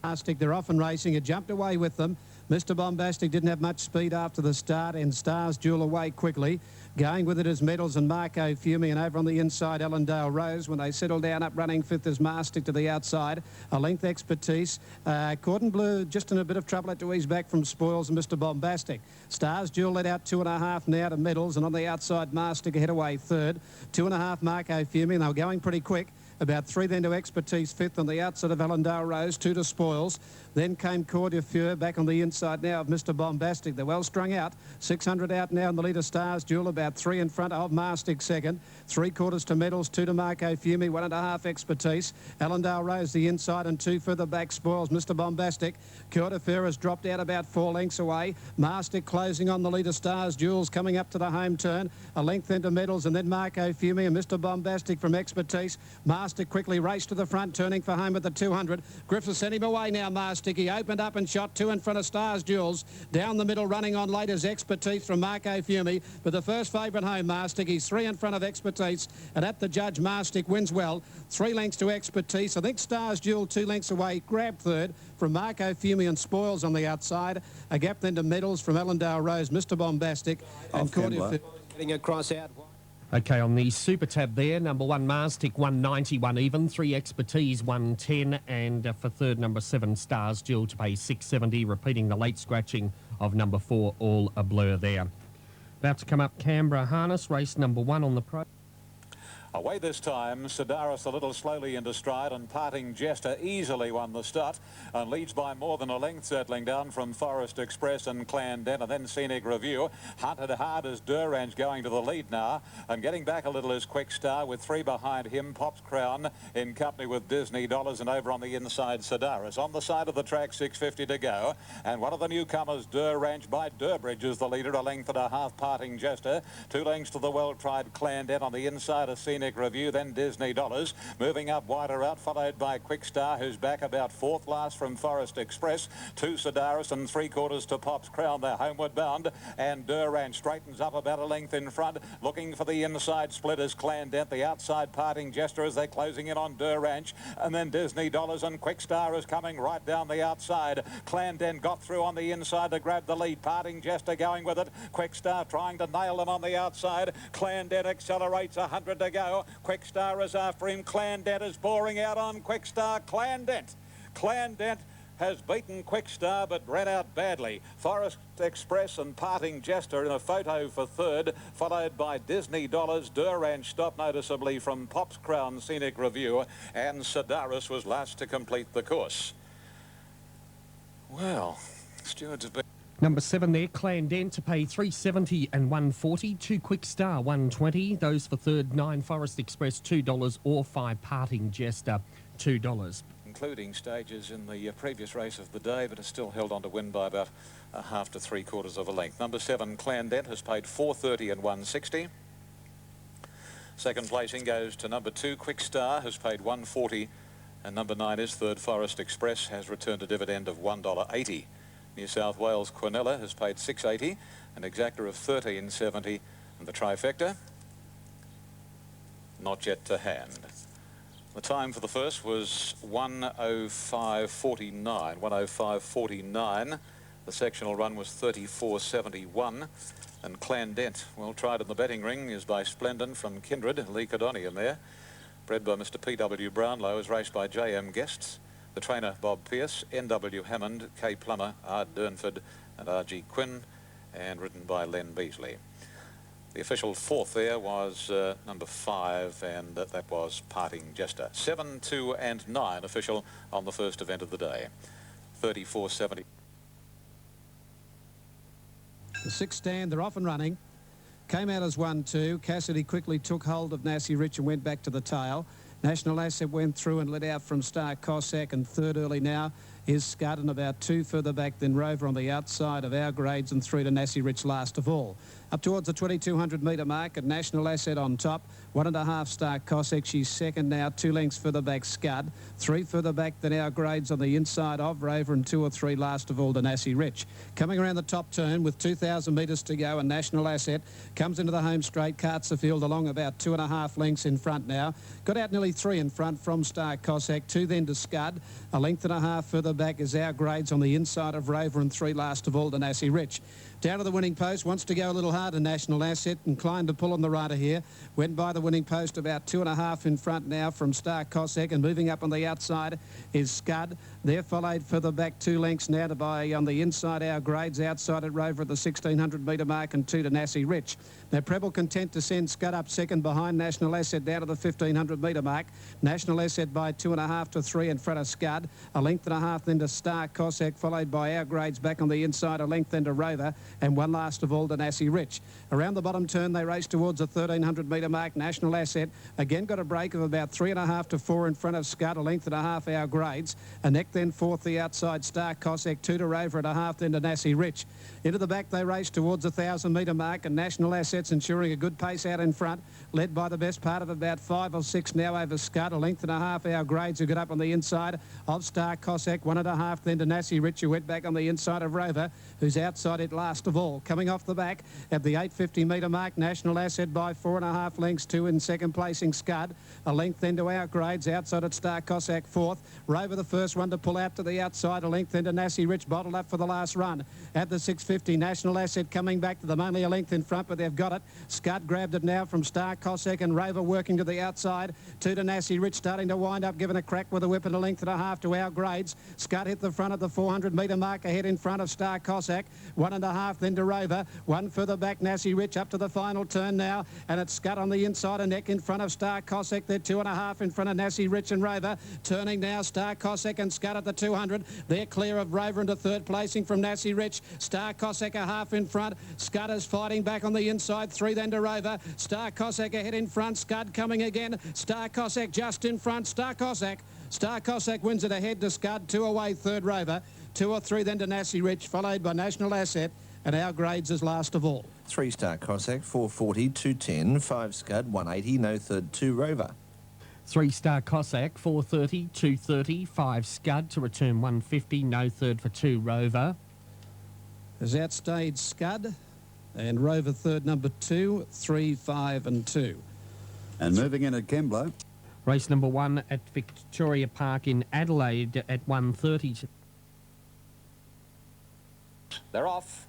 They're off and racing. It jumped away with them. Mr. Bombastic didn't have much speed after the start, and Stars Jewel away quickly. Going with it is Medals and Marco Fumi, and over on the inside, Ellendale Rose. When they settle down, up running fifth is Mastic to the outside. A length Expertise. Cordon Bleu just in a bit of trouble at to ease back from Spoils and Mr. Bombastic. Stars Jewel let out 2.5 now to Medals, and on the outside, Mastic ahead away third. 2.5 Marco Fumi, and they were going pretty quick. About 3 then to Expertise, fifth on the outside of Ellendale Rose, 2 to Spoils. Then came Cordia Fure back on the inside now of Mr. Bombastic. They're well strung out. 600 out now in the leader, Stars Jewel, about 3 in front of Mastic second. 3/4 to Medals, 2 to Marco Fumi, 1.5 Expertise. Ellendale Rose the inside and 2 further back Spoils. Mr. Bombastic. Cordia Fure has dropped out about 4 lengths away. Mastic closing on the leader, Stars Jewel's coming up to the home turn. A length into Medals and then Marco Fumi and Mr. Bombastic from Expertise. Mastic quickly raced to the front, turning for home at the 200. Griffiths sent him away now, Mastic. He opened up and shot 2 in front of Stars Jewels. Down the middle, running on late is Expertise from Marco Fumi. But the first favourite home, Mastic. He's 3 in front of Expertise. And at the judge, Mastic wins well. 3 lengths to Expertise. I think Stars Jewel 2 lengths away. Grabbed third from Marco Fumi and Spoils on the outside. A gap then to Medals from Ellendale Rose, Mr. Bombastic. And Cordia getting across out. OK, on the Super Tab there, number 1, Mastic, 191 even, 3 Expertise, 110, and for third, number 7, Stars Jewel to pay 670, repeating the late scratching of number 4, All a Blur there. About to come up Canberra Harness, race number 1 on the pro. Away this time, Sedaris a little slowly into stride, and Parting Jester easily won the start and leads by more than a length, settling down from Forest Express and Clandent, and then Scenic Review. Hunted hard as Durrange going to the lead now, and getting back a little is Quick Star with 3 behind him. Pop's Crown in company with Disney Dollars, and over on the inside Sedaris. On the side of the track, 6:50 to go, and one of the newcomers, Durrange by Durbridge, is the leader. A length and a half, Parting Jester. 2 lengths to the well-tried Clandent. On the inside, a Scenic Review, then Disney Dollars. Moving up wider out, followed by Quick Star, who's back about 4th last from Forest Express. 2 Sedaris and 3/4 to Pop's Crown. They're homeward bound, and Durrange straightens up about a length in front. Looking for the inside split is Clandent. The outside Parting Jester as they're closing in on Durrange, and then Disney Dollars, and Quick Star is coming right down the outside. Clandent got through on the inside to grab the lead. Parting Jester going with it. Quick Star trying to nail them on the outside. Clandent accelerates, 100 to go. Quick Star is after him. Clandent is boring out on Quick Star. Clandent has beaten Quick Star but ran out badly. Forest Express and Parting Jester in a photo for third, followed by Disney Dollars. Durrange stopped noticeably from Pop's Crown, Scenic Review, and Sedaris was last to complete the course. Well, Stewards have been... Number 7 there, Clandent to pay 370 and 140. 2 Quick Star, 120. Those for third, 9 Forest Express, $2, or 5 Parting Jester, $2. Including stages in the previous race of the day, but has still held on to win by about a half to 3/4 of a length. Number 7, Clandent, has paid 430 and 160. Second placing goes to number 2, Quick Star, has paid 140, and number 9 is third, Forest Express, has returned a dividend of $1.80. New South Wales Quinella has paid $6.80, an exactor of $13.70, and the trifecta not yet to hand. The time for the first was 1:05.49. 1:05.49. The sectional run was 34.71, and Clandent, well tried in the betting ring, is by Splendid from Kindred, Lee Cadonian there. Bred by Mr. P.W. Brownlow, is raced by J.M. Guests. The trainer, Bob Pearce, N.W. Hammond, K. Plummer, R. Durnford, and R.G. Quinn, and ridden by Len Beasley. The official 4th there was number 5, and that was Parting Jester. 7, 2, and 9 official on the first event of the day. 34.70. The 6 stand, they're off and running. Came out as 1-2. Cassidy quickly took hold of Nassie Rich and went back to the tail. National Asset went through and let out from Star Cossack, and third early now is Scud, and about 2 further back than Rover on the outside of Our Grades, and 3 to Nassie Rich last of all. Up towards the 2200 metre mark, at National Asset on top. 1.5 Star Cossack, she's second now. 2 lengths further back Scud. 3 further back than Our Grades on the inside of Rover, and 2 or 3 last of all to Nassie Rich. Coming around the top turn with 2,000 metres to go, and National Asset comes into the home straight, carts the field along about 2.5 lengths in front now. Got out nearly 3 in front from Star Cossack. 2 then to Scud. A length and a half further back is Our Grades on the inside of Rover, and 3 last of all to Nassie Rich. Down to the winning post, wants to go a little harder, National Asset, inclined to pull on the rider here. Went by the winning post about 2.5 in front now from Star Cossack, and moving up on the outside is Scud. They're followed further back 2 lengths now to by on the inside Our Grades, outside at Rover at the 1600 metre mark, and 2 to Nassie Rich. Now Preble content to send Scud up second behind National Asset down to the 1500 metre mark. National Asset by 2.5 to 3 in front of Scud. A length and a half then to Star Cossack, followed by Our Grades back on the inside, a length then to Rover, and 1 last of all to Nassie Rich. Around the bottom turn they race towards the 1300 metre mark. National Asset again got a break of about 3.5 to 4 in front of Scud, a length and a half Our Grades. A neck then fourth the outside Star Cossack, 2 to Rover and a half then to Nassie Rich. Into the back they race towards the 1000 metre mark, and National Asset's ensuring a good pace out in front, led by the best part of about 5 or 6 now over Scud, a length and a half Our Grades, who got up on the inside of Star Cossack, 1.5 then to Nassie Rich, who went back on the inside of Rover, who's outside it last of all. Coming off the back at the 850 metre mark, National Asset by 4.5 lengths, 2 in second placing Scud, a length then to Our Grades, outside at Star Cossack fourth. Rover the first one to pull out to the outside, a length then to Nassie Rich, bottled up for the last run. At the 650, National Asset coming back to them, only a length in front, but they've got it. Scud grabbed it now from Star Cossack, and Rover working to the outside, 2 to Nassie Rich, starting to wind up, giving a crack with a whip, and a length and a half to Our Grades. Scud hit the front at the 400 metre mark, ahead in front of Star Cossack, 1.5 then to Rover, 1 further back Nassie Rich up to the final turn now, and it's Scud on the inside, a neck in front of Star Cossack. They're 2.5 in front of Nassie Rich and Rover. Turning now, Star Cossack and Scud at the 200. They're clear of Rover into third placing from Nassie Rich. Star Cossack a half in front. Scud is fighting back on the inside, 3 then to Rover. Star Cossack ahead in front. Scud coming again. Star Cossack just in front. Star Cossack wins it ahead to Scud, 2 away, third Rover. 2 or 3 then to Nassie Rich, followed by National Asset, and Our Grades is last of all. 3 Star Cossack, 440, 210, 5 Scud, 180, no third, 2 Rover. 3 Star Cossack, 430, 230, 5 Scud to return 150, no third for 2 Rover. Has outstayed Scud, and Rover third, number 2, 3, 5 and 2. And moving in at Kembla. Race number 1 at Victoria Park in Adelaide at 1:30. They're off.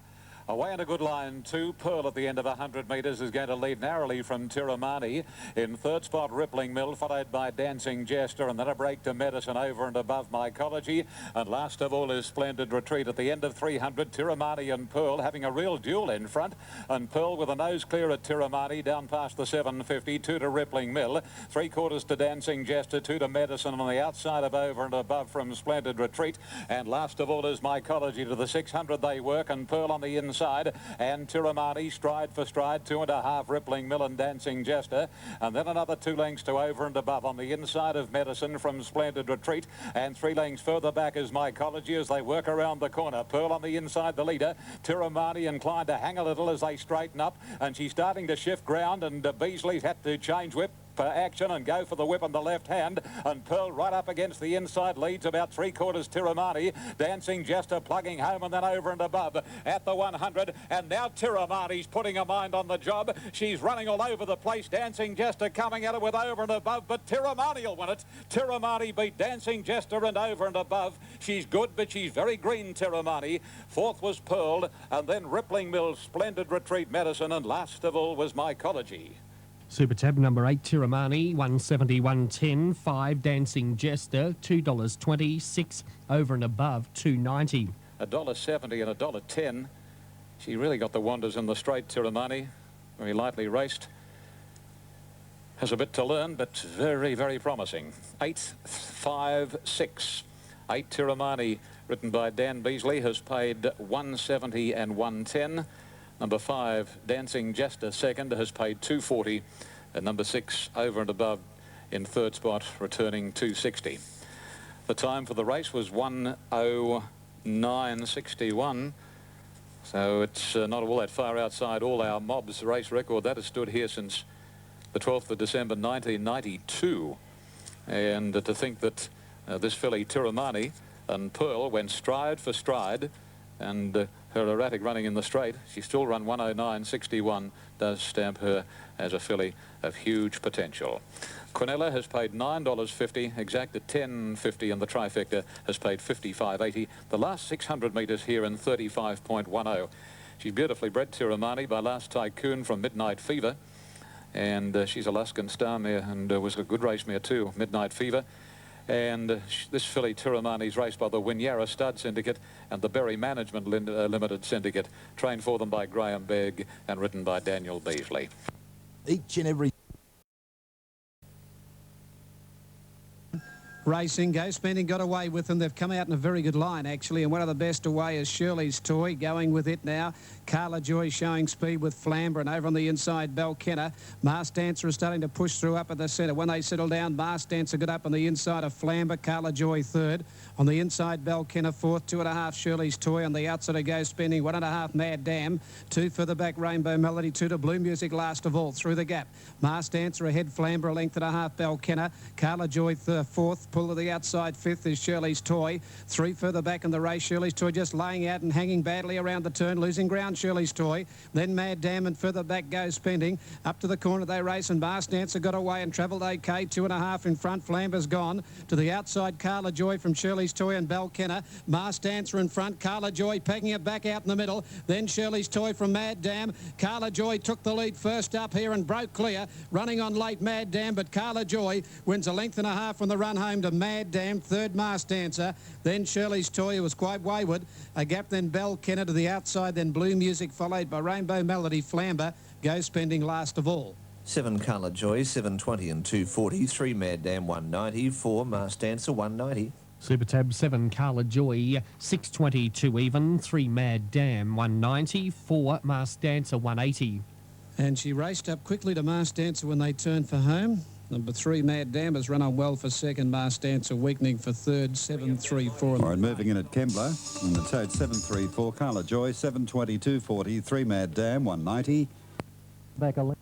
Away in a good line, 2. Pearl at the end of 100 metres is going to lead narrowly from Tiramani. In third spot, Rippling Mill, followed by Dancing Jester, and then a break to Medicine over and above Mycology. And last of all is Splendid Retreat at the end of 300. Tiramani and Pearl having a real duel in front. And Pearl with a nose clear at Tiramani, down past the 750, 2 to Rippling Mill, 3/4 to Dancing Jester, 2 to Medicine on the outside of over and above from Splendid Retreat. And last of all is Mycology. To the 600 they work, and Pearl on the inside, and Tiramani stride for stride, 2.5 Rippling Mill and Dancing Jester, and then another 2 lengths to over and above on the inside of Medicine from Splendid Retreat, and 3 lengths further back is Mycology as they work around the corner. Pearl on the inside, the leader. Tiramani inclined to hang a little as they straighten up, and she's starting to shift ground, and Beasley's had to change whip action and go for the whip on the left hand, and Pearl right up against the inside leads about 3/4 Tiramani. Dancing Jester plugging home, and then over and above at the 100, and now Tiramani's putting a mind on the job. She's running all over the place. Dancing Jester coming at it with over and above, but Tiramani will win it. Tiramani beat Dancing Jester and over and above. She's good, but she's very green, Tiramani. Fourth was Pearl, and then Rippling Mill, Splendid Retreat, Medicine, and last of all was Mycology. Super tab number 8, Tiramani, 170, 110, 5 Dancing Jester, $2.20, 6 over and above, $2.90. $1.70 and $1.10. She really got the wonders in the straight, Tiramani. Very lightly raced. Has a bit to learn, but very, very promising. 8, 5, 6. 8 Tiramani, written by Dan Beasley, has paid 170 and 110. Number 5, Dancing Jester, second, has paid 240. And number 6, over and above, in third spot, returning 260. The time for the race was 1:09.61. So it's not all that far outside all our mob's race record. That has stood here since the 12th of December 1992. And to think that this filly Tiramani and Pearl went stride for stride, and her erratic running in the straight. She still run 109.61, does stamp her as a filly of huge potential. Quinella has paid $9.50, Exacta $10.50, and the trifecta has paid $55.80. The last 600 metres here in 35.10. She's beautifully bred, Tiramani, by Last Tycoon from Midnight Fever. And she's a Luskin star mare and was a good race mare too, Midnight Fever. And this filly Tiramani's raced by the Winyara Stud Syndicate and the Berry Management Limited Syndicate, trained for them by Graham Begg and ridden by Daniel Beasley. Each and every Racing, Go Spending got away with them. They've come out in a very good line, actually, and one of the best away is Shirley's Toy, going with it now. Carla Joy showing speed with Flamber, and over on the inside, Belkenna. Masked Dancer is starting to push through up at the centre. When they settle down, Masked Dancer got up on the inside of Flamber, Carla Joy third. On the inside, Belkenna fourth, 2.5 Shirley's Toy. On the outside of Go Spending, 1.5 Mad Dam. 2 further back, Rainbow Melody. 2 to Blue Music last of all, through the gap. Masked Dancer ahead, Flamber, a length and a half, Belkenna. Carla Joy fourth. Pull to the outside, fifth is Shirley's Toy. 3 further back in the race, Shirley's Toy just laying out and hanging badly around the turn, losing ground, Shirley's Toy. Then Mad Dam, and further back Go Spending. Up to the corner they race, and Masked Dancer got away and travelled okay. 2.5 in front, Flamber's gone. To the outside, Carla Joy from Shirley's Toy and Belkenna. Masked Dancer in front, Carla Joy pegging it back out in the middle. Then Shirley's Toy from Mad Dam. Carla Joy took the lead first up here and broke clear. Running on late, Mad Dam, but Carla Joy wins a length and a half from the run home to Mad Dam. Third, Masked Dancer. Then Shirley's Toy, who was quite wayward. A gap, then Belkenna to the outside, then Blue Music, followed by Rainbow Melody, Flamber, Go Spending last of all. 7 Carla Joy, 7.20 and 2.40. 3 Mad Dam, 1.90. 4 Masked Dancer, 1.90. Super Tab 7 Carla Joy, 6.22 even. 3 Mad Dam, 1.90. 4 Masked Dancer, 1.80. And she raced up quickly to Masked Dancer when they turned for home. Number 3, Mad Dam, has run on well for second. Masked Dancer weakening for third, 7.34. All right, moving in at Kembla. And the toad 7.34. Carla Joy, 7.22.40. 3 Mad Dam, 1.90. Back a left.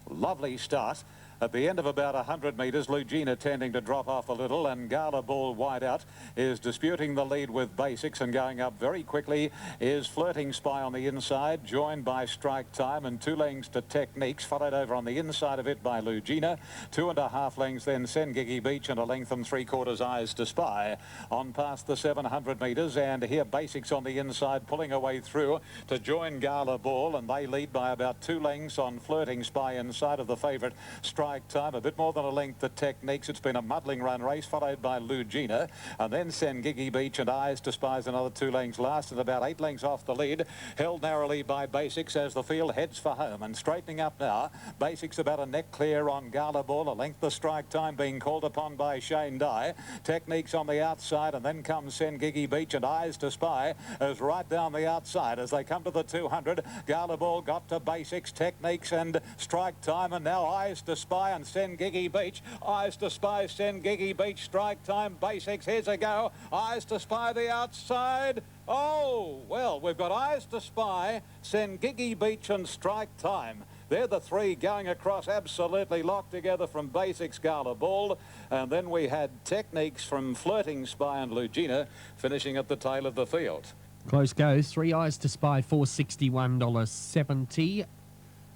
Lovely start. At the end of about 100 metres, Lugina tending to drop off a little, and Gala Ball wide out is disputing the lead with Basics, and going up very quickly is Flirting Spy on the inside, joined by Strike Time, and 2 lengths to Techniques, followed over on the inside of it by Lugina. 2.5 lengths then Sengigi Beach, and a length and 3/4 Eyes to Spy on past the 700 metres, and here Basics on the inside pulling away through to join Gala Ball, and they lead by about 2 lengths on Flirting Spy inside of the favourite Strike Time, a bit more than a length to Techniques. It's been a muddling run race, followed by Lugina, and then Sengigi Beach and Eyes to Spy's another 2 lengths last, and about 8 lengths off the lead, held narrowly by Basics as the field heads for home. And straightening up now, Basics about a neck clear on Gala Ball, a length the Strike Time being called upon by Shane Dye. Techniques on the outside, and then comes Sengigi Beach, and Eyes to Spy is right down the outside as they come to the 200. Gala Ball got to Basics, Techniques and Strike Time, and now Eyes to Spy and Sengigi Beach. Eyes to Spy, Sengigi Beach, Strike Time, Basics. Here's a go. Eyes to Spy the outside. Oh, well, we've got Eyes to Spy, Sengigi Beach and Strike Time. They're the 3 going across, absolutely locked together from Basics, Gala Ball. And then we had Techniques from Flirting Spy and Lugina finishing at the tail of the field. Close goes. 3 Eyes to Spy, $461.70.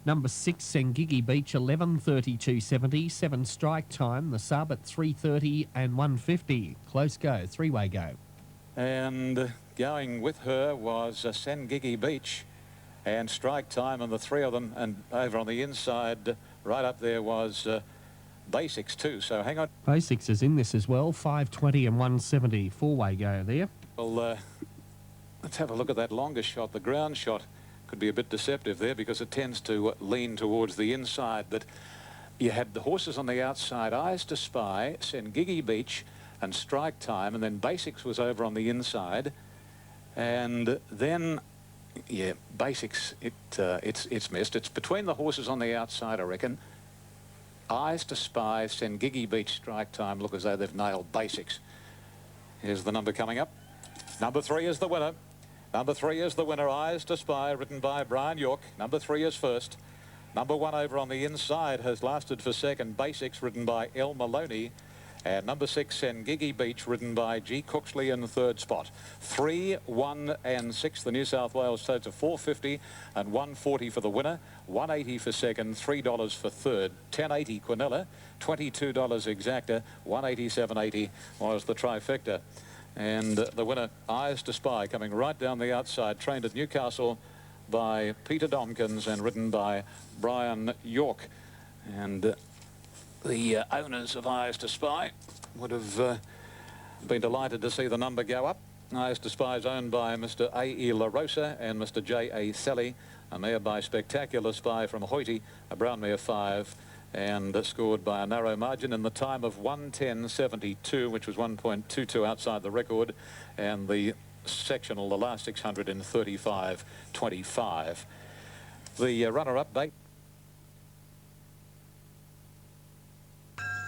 Number 6, Sengigi Beach, 11.32.70. 7 Strike Time, the sub at 3.30 and 1.50. Close go, 3-way go. And going with her was Sengigi Beach and Strike Time, and the 3 of them, and over on the inside right up there was Basics too. So hang on. Basics is in this as well, 5.20 and 1.70. 4-way go there. Well, let's have a look at that longer shot. The ground shot could be a bit deceptive there because it tends to lean towards the inside, but you had the horses on the outside, Eyes to Spy, Sengigi Beach and Strike Time, and then Basics was over on the inside, and then yeah, Basics, it's missed. It's between the horses on the outside, I reckon. Eyes to Spy, Sengigi Beach, Strike Time look as though they've nailed Basics. Here's the number coming up. Number 3 is the winner. Number 3 is the winner, Eyes to Spy, written by Brian York. Number 3 is first. Number 1 over on the inside has lasted for second. Basics ridden by El Maloney. And number 6, Sengigi Beach, ridden by G. Cooksley in the third spot. 3, 1 and 6, the New South Wales totes are $4.50 and $1.40 for the winner, $1.80 for second, $3 for third, $10.80 Quinella, $22 Exacta, $187.80 was the trifecta. And the winner, Eyes to Spy, coming right down the outside, trained at Newcastle by Peter Domkins and ridden by Brian York. And the owners of Eyes to Spy would have been delighted to see the number go up. Eyes to Spy is owned by Mr. A.E. La Rosa and Mr. J.A. Sally, a mare by Spectacular Spy from Hoyte, a brown mare 5, and scored by a narrow margin in the time of 1:10.72, which was 1.22 outside the record, and the sectional, the last 600 in 35.25. The runner-up, Bate.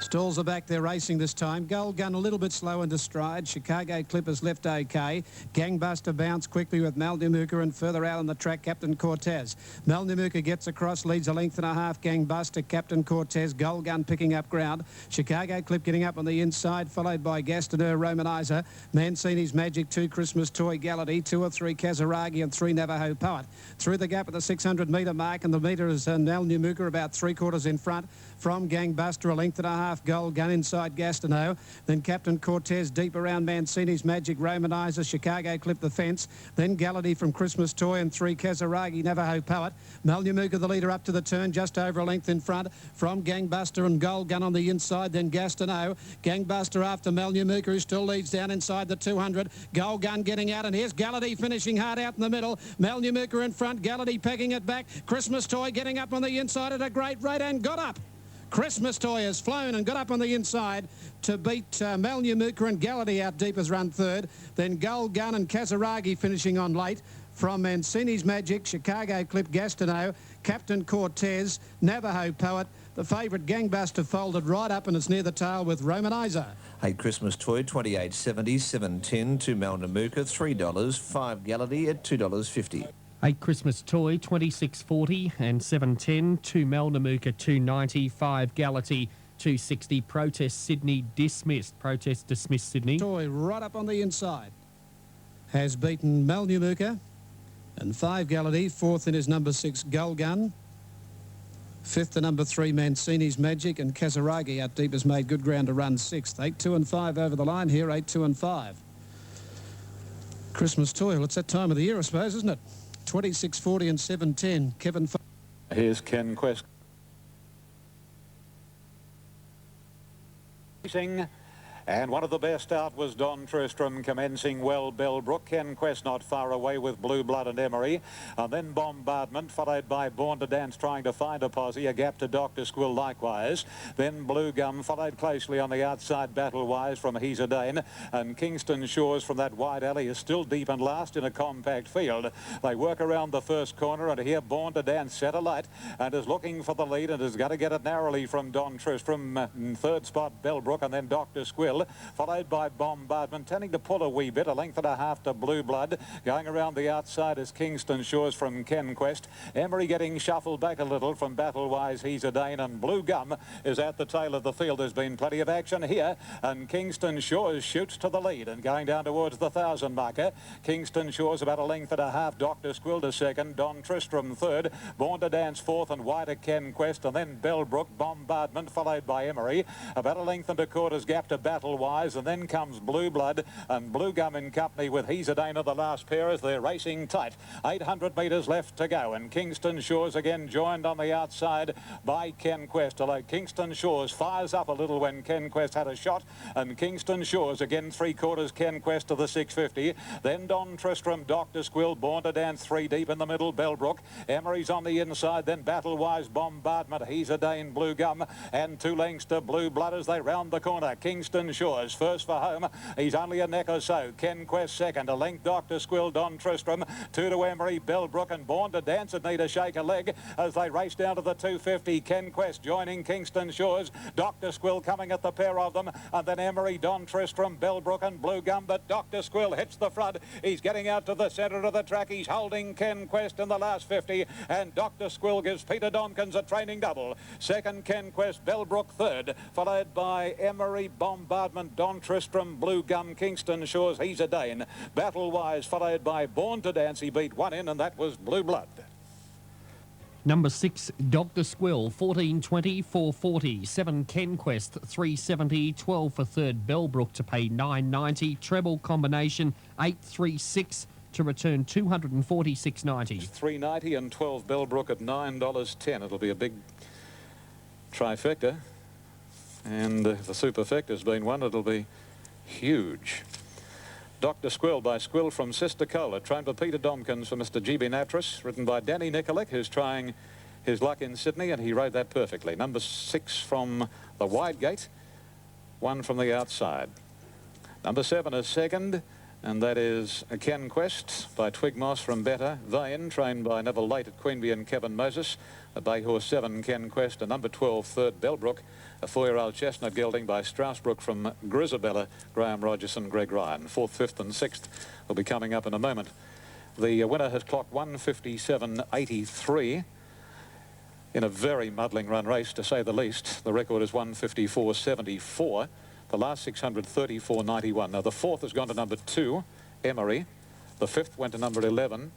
Stalls are back there racing this time. Gold Gun a little bit slow into stride. Chicago Clippers left okay. Gangbuster bounced quickly with Malnamuka, and further out on the track, Captain Cortez. Malnamuka gets across, leads a length and a half. Gangbuster, Captain Cortez, Gold Gun picking up ground. Chicago Clip getting up on the inside, followed by Gastineau Romanizer, Mancini's Magic, 2 Christmas Toy Galaxy, 2 or 3 Kazaragi and 3 Navajo Poet. Through the gap at the 600-metre mark, and the metre is Malnamuka about 3/4 in front from Gangbuster, a length and a half. Gold Gun inside Gastineau, then Captain Cortez deep around Mancini's Magic, Romanizer, Chicago Clip the fence, then Galaxy from Christmas Toy and 3 Kazaragi, Navajo Poet. Malnamuka the leader up to the turn, just over a length in front from Gangbuster and Gold Gun on the inside, then Gastineau. Gangbuster after Malnamuka, who still leads down inside the 200. Gold Gun getting out, and here's Galaxy finishing hard out in the middle. Malnamuka in front, Galaxy pegging it back. Christmas Toy getting up on the inside at a great rate and got up. Christmas Toy has flown and got up on the inside to beat Malnamuka, and Galaxy out deep has run third. Then Gold Gun and Kazaragi finishing on late. From Mancini's Magic, Chicago Clip, Gastineau, Captain Cortez, Navajo Poet. The favourite Gangbuster folded right up and it's near the tail with Romanizer. 8 Christmas Toy, $28.70, $7.10, 2 Malnamuka, $3, 5 Galaxy at $2.50. 8 Christmas Toy, $26.40 and $7.10. 2 Malnamuka, $2.90. 5 Galaxy, $2.60. Protest Sydney dismissed. Protest dismissed Sydney. Toy right up on the inside has beaten Malnamuka, and 5 Galaxy. Fourth in is number 6 Gold Gun. Fifth to number 3 Mancini's Magic, and Kazaragi out deep has made good ground to run 6th. 8, 2 and 5 over the line here. 8, 2 and 5. Christmas Toy. Well, it's that time of the year, I suppose, isn't it? 26.40 and 7.10. Kevin. Here's Ken Quest. And one of the best out was Don Tristram, commencing well Bellbrook. Ken Quest not far away with Blue Blood and Emery. And then Bombardment, followed by Born to Dance trying to find a posse, a gap to Dr. Squill likewise. Then Blue Gum, followed closely on the outside Battle-wise from He's a Dane. And Kingston Shores from that wide alley is still deep and last in a compact field. They work around the first corner, and here Born to Dance set alight and is looking for the lead and has got to get it narrowly from Don Tristram. Third spot Bellbrook, and then Dr. Squill, followed by Bombardment, tending to pull a wee bit, a length and a half to Blue Blood. Going around the outside is Kingston Shores from Ken Quest. Emery getting shuffled back a little from Battle-wise, He's a Dane, and Blue Gum is at the tail of the field. There's been plenty of action here, and Kingston Shores shoots to the lead and going down towards the 1,000 marker. Kingston Shores about a length and a half. Dr. Squill to second, Don Tristram third, Born to Dance fourth, and wider Ken Quest, and then Bellbrook, Bombardment, followed by Emery. About a length and a quarter's gap to Battle-wise, and then comes Blue Blood and Blue Gum in company with He's a Dane of the last pair as they're racing tight. 800 metres left to go, and Kingston Shores again joined on the outside by Ken Quest, although Kingston Shores fires up a little when Ken Quest had a shot, and Kingston Shores again 3/4 Ken Quest to the 650. Then Don Tristram, Dr. Squill, Born to Dance 3 deep in the middle, Bellbrook. Emery's on the inside, then Battle-wise Bombardment, He's a Dane, Blue Gum, and 2 lengths to Blue Blood as they round the corner. Kingston Kingston Shores. First for home. He's only a neck or so. Ken Quest second. A length Dr. Squill, Don Tristram. 2 to Emery, Bellbrook and Born to Dance would need a shake a leg as they race down to the 250. Ken Quest joining Kingston Shores. Dr. Squill coming at the pair of them. And then Emery, Don Tristram, Bellbrook and Blue Gum. But Dr. Squill hits the front. He's getting out to the centre of the track. He's holding Ken Quest in the last 50. And Dr. Squill gives Peter Domkins a training double. Second, Ken Quest, Bellbrook third. Followed by Emery, Bombardment, Don Tristram, Blue Gum, Kingston Shores. He's a Dane. Battle-wise followed by Born to Dance. He beat one in and that was Blue Blood. Number 6, Dr. Squill, 14.20, 4.40. 7, Kenquest, 3.70. 12 for third, Bellbrook to pay 9.90. Treble combination, 8.36 to return 246.90. 3.90 and 12 Bellbrook at $9.10. It'll be a big trifecta. And the superfecta's been one. It'll be huge. Dr. Squill by Squill from Sister Cola, trained by Peter Domkins for Mr. G.B. Natras, written by Danny Nikolic, who's trying his luck in Sydney, and he rode that perfectly. Number 6 from the wide gate, 1 from the outside. Number 7 is second, and that is Ken Quest by Twig Moss from Better. Vane, trained by Neville Late at Queanbeyan and Kevin Moses. A bay horse 7, Ken Quest, and number 12, third, Bellbrook. A 4-year-old chestnut gelding by Strasbrook from Grisabella, Graham Rogerson, Greg Ryan. 4th, 5th and 6th will be coming up in a moment. The winner has clocked 157.83 in a very muddling run race, to say the least. The record is 154.74. The last 600, 34.91. Now, the 4th has gone to number 2, Emery. The 5th went to number 11,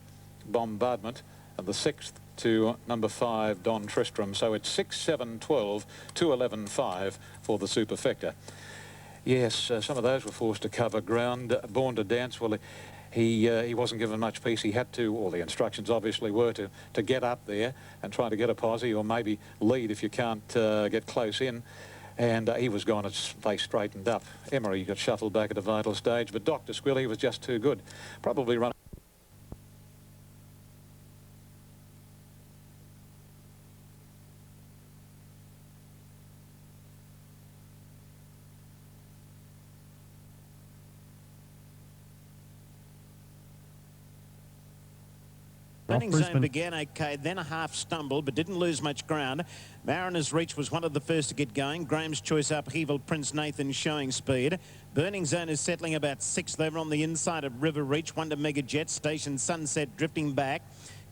Bombardment. And the 6th to number 5, Don Tristram. So it's 6, 7, 12, 2, 11, 5 for the superfecta. Yes, some of those were forced to cover ground. Born to Dance, well, he wasn't given much peace. He had to, all the instructions obviously were to get up there and try to get a posse, or maybe lead if you can't get close in. And he was gone as they straightened up. Emery got shuffled back at a vital stage, but Dr. Squill, he was just too good. Probably run. Running zone began okay, then a half stumble, but didn't lose much ground. Mariner's Reach was one of the first to get going. Graham's Choice Upheaval, Prince Nathan showing speed. Burning Zone is settling about 6th over on the inside of River Reach. 1 to Mega Jet. Station Sunset drifting back.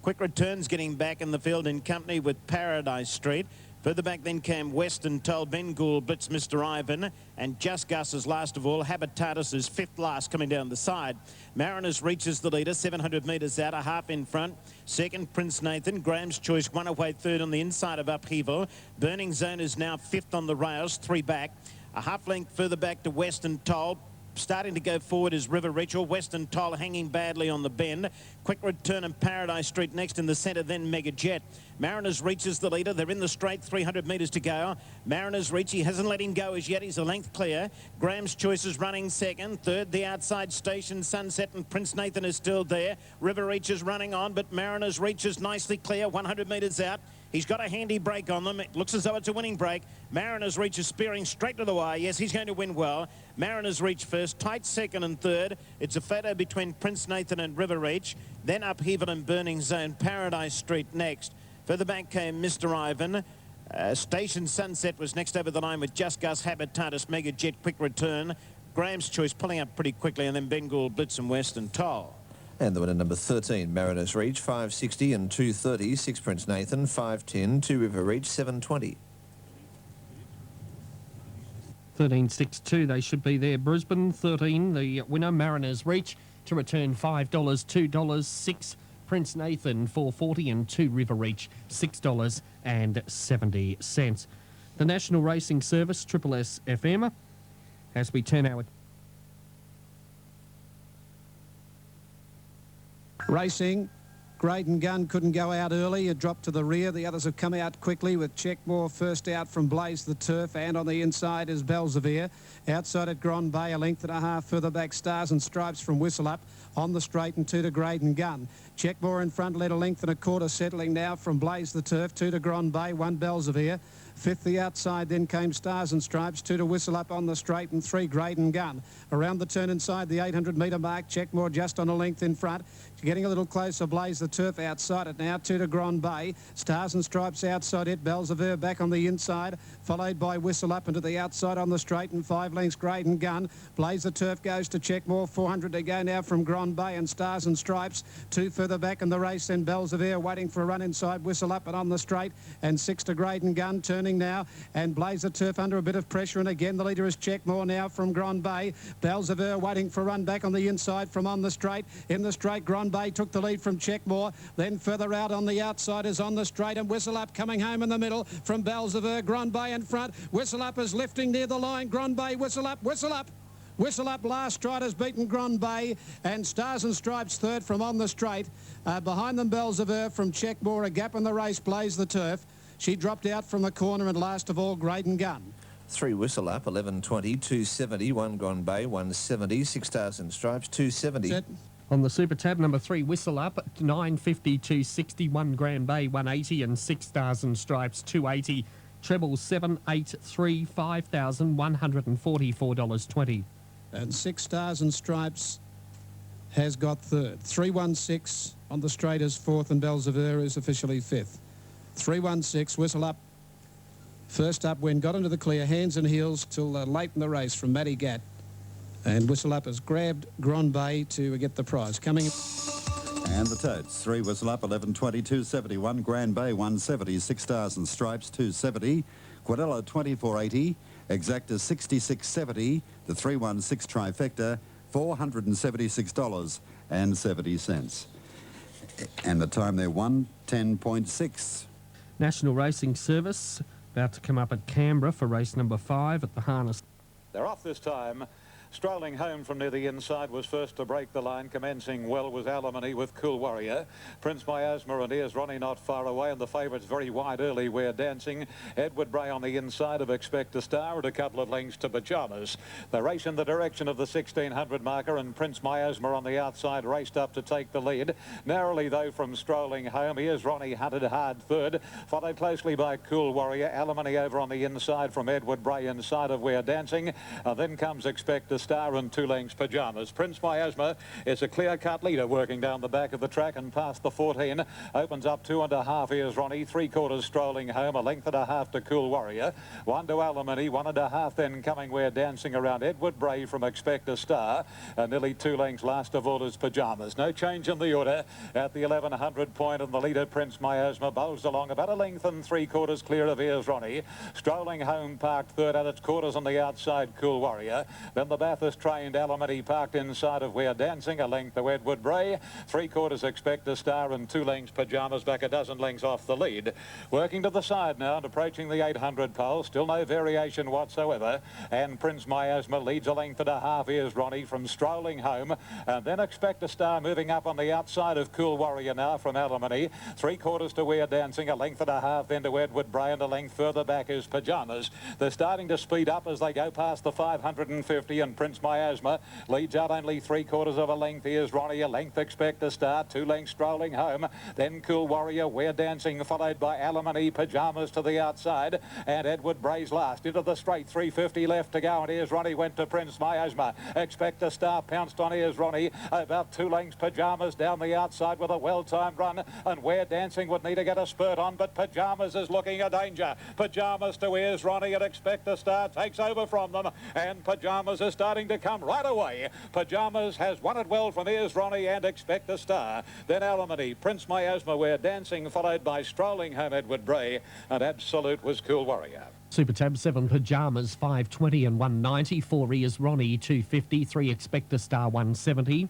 Quick Returns getting back in the field in company with Paradise Street. Further back then came Western Toll, Ben Gould, Blitz, Mr. Ivan, and Just Gus is last of all. Habitatus is 5th last coming down the side. Mariners reaches the leader, 700 metres out, a half in front. Second, Prince Nathan. Graham's Choice, 1 away third on the inside of Upheaval. Burning Zone is now 5th on the rails, 3 back. A half length further back to Western Toll. Starting to go forward is River Reach, or Western Toll hanging badly on the bend. Quick Return and Paradise Street next in the centre, then Mega Jet. Mariners reaches the leader. They're in the straight, 300 metres to go. Mariners Reach, he hasn't let him go as yet. He's a length clear. Graham's Choice is running second. Third, the outside Station Sunset, and Prince Nathan is still there. River Reach is running on, but Mariners Reach is nicely clear, 100 metres out. He's got a handy break on them. It looks as though it's a winning break. Mariners Reach is spearing straight to the wire. Yes, he's going to win well. Mariners Reach first, tight second and third. It's a photo between Prince Nathan and River Reach. Then Upheaval and Burning Zone, Paradise Street next. Further back came Mr. Ivan. Station Sunset was next over the line with Just Gus, Habitatus, Mega Jet, Quick Return. Graham's Choice pulling up pretty quickly, and then Bengal, Blitz and Western Toll. And the winner, number 13, Mariners Reach, 5.60 and 2.30. 6, Prince Nathan, 5.10. 2, River Reach, 7.20. 13.62, they should be there. Brisbane, 13, the winner, Mariners Reach, to return $5, $2, 6, Prince Nathan, 4.40, and 2, River Reach, $6.70. The National Racing Service, Triple S FM, as we turn our... Racing, Graydon Gun couldn't go out early. It dropped to the rear. The others have come out quickly with Checkmore first out from Blaze the Turf, and on the inside is Belzevere. Outside at Grand Bay, a length and a half further back, Stars and Stripes from Whistle Up. On the straight and 2 to Graydon Gun. Checkmore in front, led a length and a quarter, settling now from Blaze the Turf. 2 to Grand Bay, 1 Belzevere. Fifth the outside, then came Stars and Stripes. 2 to Whistle Up on the straight and 3 Graydon Gun. Around the turn inside the 800 metre mark. Checkmore just on a length in front. Getting a little closer, Blaze the Turf outside it now. 2 to Grand Bay. Stars and Stripes outside it. Bells of Air back on the inside, followed by Whistle Up into the outside on the straight and 5 lengths Graydon Gun. Blaze the Turf goes to Checkmore. 400 to go now from Grand Bay and Stars and Stripes. 2 further back in the race, then Bells of Air waiting for a run inside Whistle Up and on the straight, and 6 to Graydon Gun turning now, and Blaze the Turf under a bit of pressure, and again the leader is Checkmore now from Grand Bay. Bells of Air waiting for a run back on the inside from on the straight. In the straight, Grand Bay took the lead from Checkmore, then further out on the outside is on the straight, and Whistle Up coming home in the middle from Bells of Air. Grand Bay in front. Whistle Up is lifting near the line. Grand Bay, Whistle Up, Whistle Up. Whistle Up last stride has beaten Grand Bay, and Stars and Stripes third from on the straight. Behind them, Bells of Earth from Checkmore. A gap in the race, Blaze the Turf. She dropped out from the corner, and last of all, Graydon Gun. 3 Whistle Up, 11.20, 270, 1 Grand Bay, 170, 6 Stars and Stripes, 270. Set. On the Super Tab, number 3 Whistle Up, 950, 260, 1 Grand Bay, 180, and 6 Stars and Stripes, 280. Treble 783, $5,144.20. And 6 Stars and Stripes has got third. 316 on the straight is fourth, and Bells of Air is officially fifth. 316, Whistle Up. First up when got into the clear, hands and heels till late in the race from Matty Gatt. And Whistle Up has grabbed Grand Bay to get the prize. Coming. And the totes. 3 Whistle Up, 11.20, 271. Grand Bay, 170. 6 Stars and Stripes, 270. Quadella, 24.80. Exacta, 66.70. The 316 trifecta, $476.70. And the time there, 1:10.6. National Racing Service about to come up at Canberra for race number 5 at the harness. They're off this time. Strolling home from near the inside was first to break the line. Commencing well was Alimony with Cool Warrior. Prince Miasma and Here's Ronnie not far away, and the favourites very wide early. We're Dancing. Edward Bray on the inside of Expect a Star at a couple of lengths to Pyjamas. They race in the direction of the 1600 marker, and Prince Miasma on the outside raced up to take the lead. Narrowly though from Strolling home. Here's Ronnie hunted hard third, followed closely by Cool Warrior. Alimony over on the inside from Edward Bray inside of We're Dancing. Then comes Expect a Star and 2 lengths Pyjamas. Prince Miasma is a clear-cut leader working down the back of the track and past the 14. Opens up 2.5. Here's Ronnie. 3/4 Strolling home. A length and a half to Cool Warrior. 1 to Alimony. 1.5 then coming We're Dancing around Edward Bray from Expect a Star. Nearly 2 lengths last of all is Pyjamas. No change in the order at the 1100 point, and the leader Prince Miasma bowls along about a length and 3/4 clear of Here's Ronnie. Strolling home parked third at its quarters on the outside, Cool Warrior. Then the Bathurst trained Alimony parked inside of We're Dancing, a length to Edward Bray. 3/4 Expect a Star and 2 lengths Pyjamas back a dozen lengths off the lead. Working to the side now and approaching the 800 pole. Still no variation whatsoever. And Prince Miasma leads a length and a half. Here's Ronnie from Strolling home. And then Expect a Star moving up on the outside of Cool Warrior now from Alimony. 3/4 to We're Dancing, a length and a half then to Edward Bray, and a length further back is Pyjamas. They're starting to speed up as they go past the 550, and Prince Miasma leads out only 3/4 of a length. Here's Ronnie, a length Expect a Star, 2 lengths Strolling home. Then Cool Warrior, We're Dancing, followed by Alimony. Pyjamas to the outside, and Edward Bray's last into the straight. 350 left to go, and Here's Ronnie went to Prince Miasma. Expect a Star pounced on Here's Ronnie. About 2 lengths Pyjamas down the outside with a well-timed run, and We're Dancing would need to get a spurt on, but Pyjamas is looking a danger. Pyjamas to Here's Ronnie, and Expect a Star takes over from them, and Pyjamas is starting to come right away. Pyjamas has won it well from Here's Ronnie and Expect a Star. Then Alimony, Prince Miasma, We're Dancing, followed by Strolling home Edward Bray, and Absolute was Cool Warrior. Super Tab 7 Pyjamas, 520 and 190. 4 Here's Ronnie, 250. 3 Expect a Star, 170.